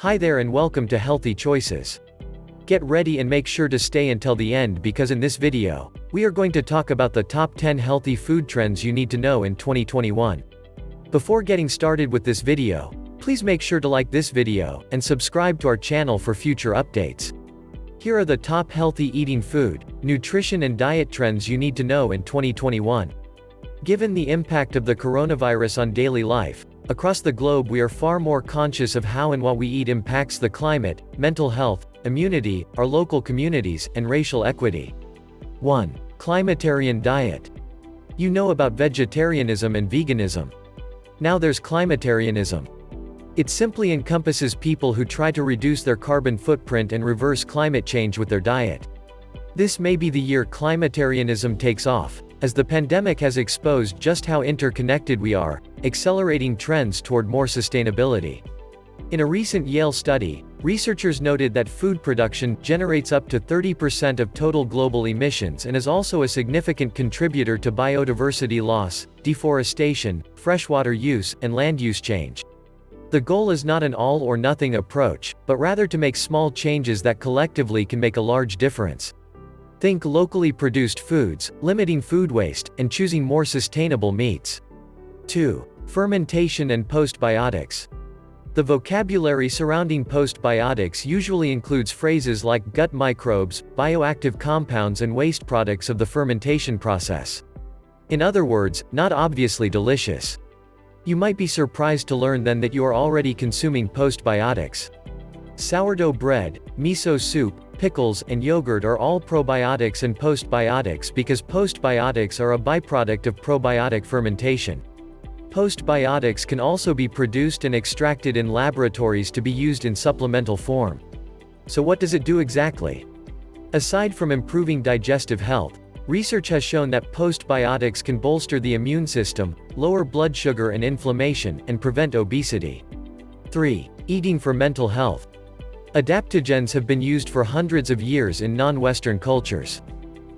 Hi there and welcome to Healthy Choices. Get ready and make sure to stay until the end because in this video, we are going to talk about the top 10 healthy food trends you need to know in 2021. Before getting started with this video, please make sure to like this video and subscribe to our channel for future updates. Here are the top healthy eating food, nutrition and diet trends you need to know in 2021. Given the impact of the coronavirus on daily life, across the globe we are far more conscious of how and what we eat impacts the climate, mental health, immunity, our local communities, and racial equity. 1. Climatarian Diet. You know about vegetarianism and veganism. Now there's climatarianism. It simply encompasses people who try to reduce their carbon footprint and reverse climate change with their diet. This may be the year climatarianism takes off, as the pandemic has exposed just how interconnected we are, accelerating trends toward more sustainability. In a recent Yale study, researchers noted that food production generates up to 30% of total global emissions and is also a significant contributor to biodiversity loss, deforestation, freshwater use, and land use change. The goal is not an all-or-nothing approach, but rather to make small changes that collectively can make a large difference. Think locally produced foods, limiting food waste, and choosing more sustainable meats. 2. Fermentation and Postbiotics. The vocabulary surrounding postbiotics usually includes phrases like gut microbes, bioactive compounds and waste products of the fermentation process. In other words, not obviously delicious. You might be surprised to learn then that you are already consuming postbiotics. Sourdough bread, miso soup, pickles, and yogurt are all probiotics and postbiotics because postbiotics are a byproduct of probiotic fermentation. Postbiotics can also be produced and extracted in laboratories to be used in supplemental form. So what does it do exactly? Aside from improving digestive health, research has shown that postbiotics can bolster the immune system, lower blood sugar and inflammation, and prevent obesity. 3. Eating for mental health. Adaptogens have been used for hundreds of years in non-Western cultures.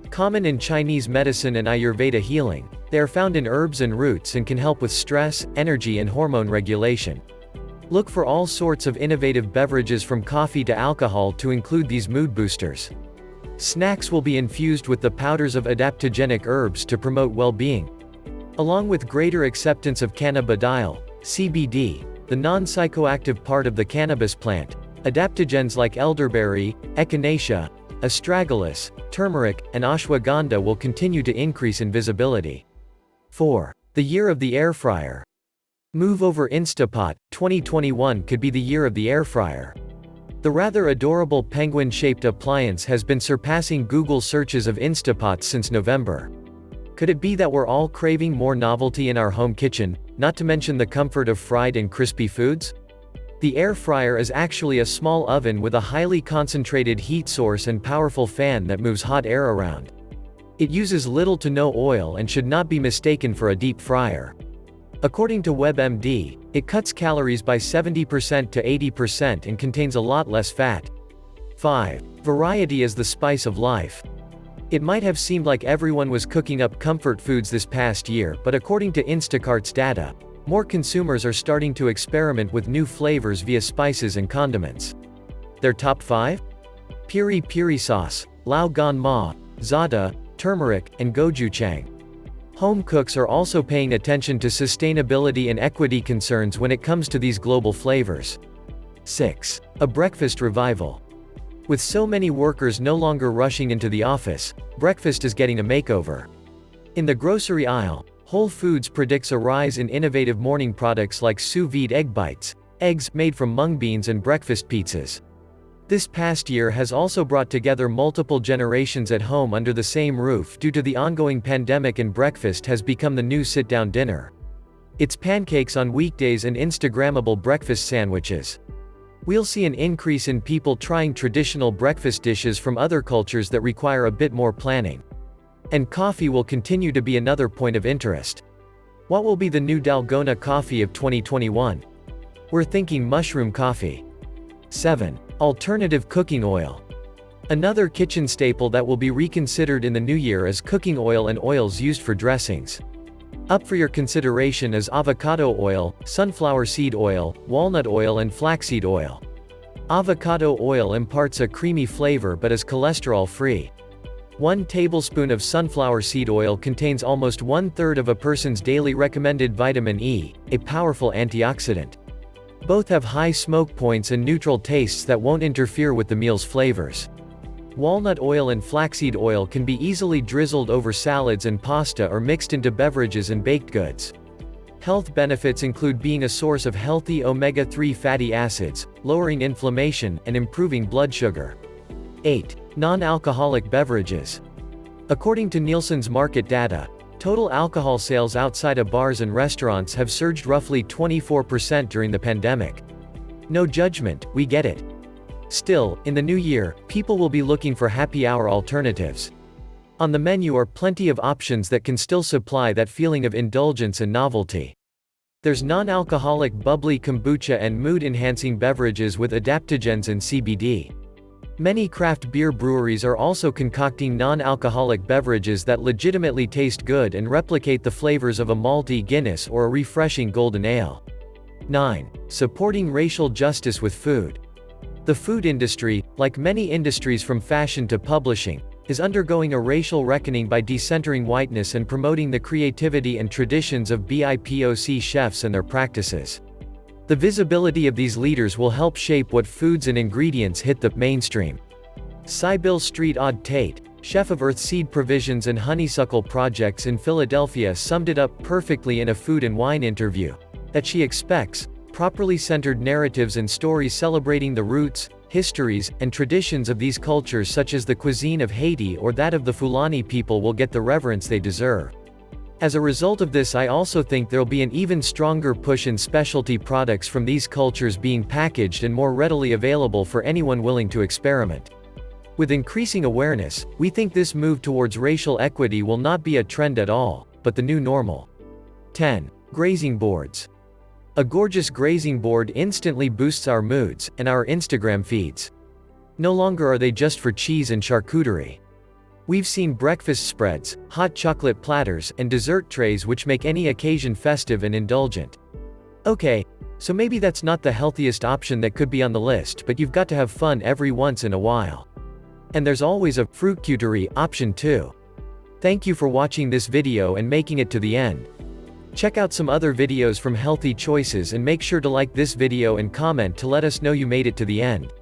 Common in Chinese medicine and Ayurveda healing, they are found in herbs and roots and can help with stress, energy and hormone regulation. Look for all sorts of innovative beverages from coffee to alcohol to include these mood boosters. Snacks will be infused with the powders of adaptogenic herbs to promote well-being. Along with greater acceptance of cannabidiol, CBD, the non-psychoactive part of the cannabis plant, adaptogens like elderberry, echinacea, astragalus, turmeric, and ashwagandha will continue to increase in visibility. 4. The year of the air fryer. Move over Instapot, 2021 could be the year of the air fryer. The rather adorable penguin-shaped appliance has been surpassing Google searches of Instapots since November. Could it be that we're all craving more novelty in our home kitchen, not to mention the comfort of fried and crispy foods? The air fryer is actually a small oven with a highly concentrated heat source and powerful fan that moves hot air around. It uses little to no oil and should not be mistaken for a deep fryer. According to WebMD, it cuts calories by 70% to 80% and contains a lot less fat. 5. Variety is the spice of life. It might have seemed like everyone was cooking up comfort foods this past year, but according to Instacart's data, more consumers are starting to experiment with new flavors via spices and condiments. Their top 5? Piri piri sauce, lao gan ma, za'atar, turmeric, and gochujang. Home cooks are also paying attention to sustainability and equity concerns when it comes to these global flavors. 6. A breakfast revival. With so many workers no longer rushing into the office, breakfast is getting a makeover. In the grocery aisle, Whole Foods predicts a rise in innovative morning products like sous vide egg bites, eggs made from mung beans and breakfast pizzas. This past year has also brought together multiple generations at home under the same roof due to the ongoing pandemic, and breakfast has become the new sit-down dinner. It's pancakes on weekdays and Instagrammable breakfast sandwiches. We'll see an increase in people trying traditional breakfast dishes from other cultures that require a bit more planning. And coffee will continue to be another point of interest. What will be the new Dalgona coffee of 2021? We're thinking mushroom coffee. 7. Alternative cooking oil. Another kitchen staple that will be reconsidered in the new year is cooking oil and oils used for dressings. Up for your consideration is avocado oil, sunflower seed oil, walnut oil and flaxseed oil. Avocado oil imparts a creamy flavor but is cholesterol-free. 1 tablespoon of sunflower seed oil contains almost 1/3 of a person's daily recommended vitamin E, a powerful antioxidant. Both have high smoke points and neutral tastes that won't interfere with the meal's flavors. Walnut oil and flaxseed oil can be easily drizzled over salads and pasta or mixed into beverages and baked goods. Health benefits include being a source of healthy omega-3 fatty acids, lowering inflammation, and improving blood sugar. 8. Non-alcoholic beverages. According to Nielsen's market data, total alcohol sales outside of bars and restaurants have surged roughly 24% during the pandemic. No judgment, we get it. Still, in the new year, people will be looking for happy hour alternatives. On the menu are plenty of options that can still supply that feeling of indulgence and novelty. There's non-alcoholic bubbly kombucha and mood-enhancing beverages with adaptogens and CBD. Many craft beer breweries are also concocting non-alcoholic beverages that legitimately taste good and replicate the flavors of a malty Guinness or a refreshing golden ale. 9. Supporting racial justice with food. The food industry, like many industries from fashion to publishing, is undergoing a racial reckoning by decentering whiteness and promoting the creativity and traditions of BIPOC chefs and their practices. The visibility of these leaders will help shape what foods and ingredients hit the mainstream. Sybil Street Odd Tate, chef of Earthseed Provisions and Honeysuckle Projects in Philadelphia, summed it up perfectly in a Food and Wine interview, that she expects properly centered narratives and stories celebrating the roots, histories, and traditions of these cultures, such as the cuisine of Haiti or that of the Fulani people, will get the reverence they deserve. As a result of this, I also think there'll be an even stronger push in specialty products from these cultures being packaged and more readily available for anyone willing to experiment. With increasing awareness, we think this move towards racial equity will not be a trend at all, but the new normal. 10. Grazing boards. A gorgeous grazing board instantly boosts our moods, and our Instagram feeds. No longer are they just for cheese and charcuterie. We've seen breakfast spreads, hot chocolate platters, and dessert trays which make any occasion festive and indulgent. Okay, so maybe that's not the healthiest option that could be on the list, but you've got to have fun every once in a while. And there's always a fruitcuterie option too. Thank you for watching this video and making it to the end. Check out some other videos from Healthy Choices and make sure to like this video and comment to let us know you made it to the end.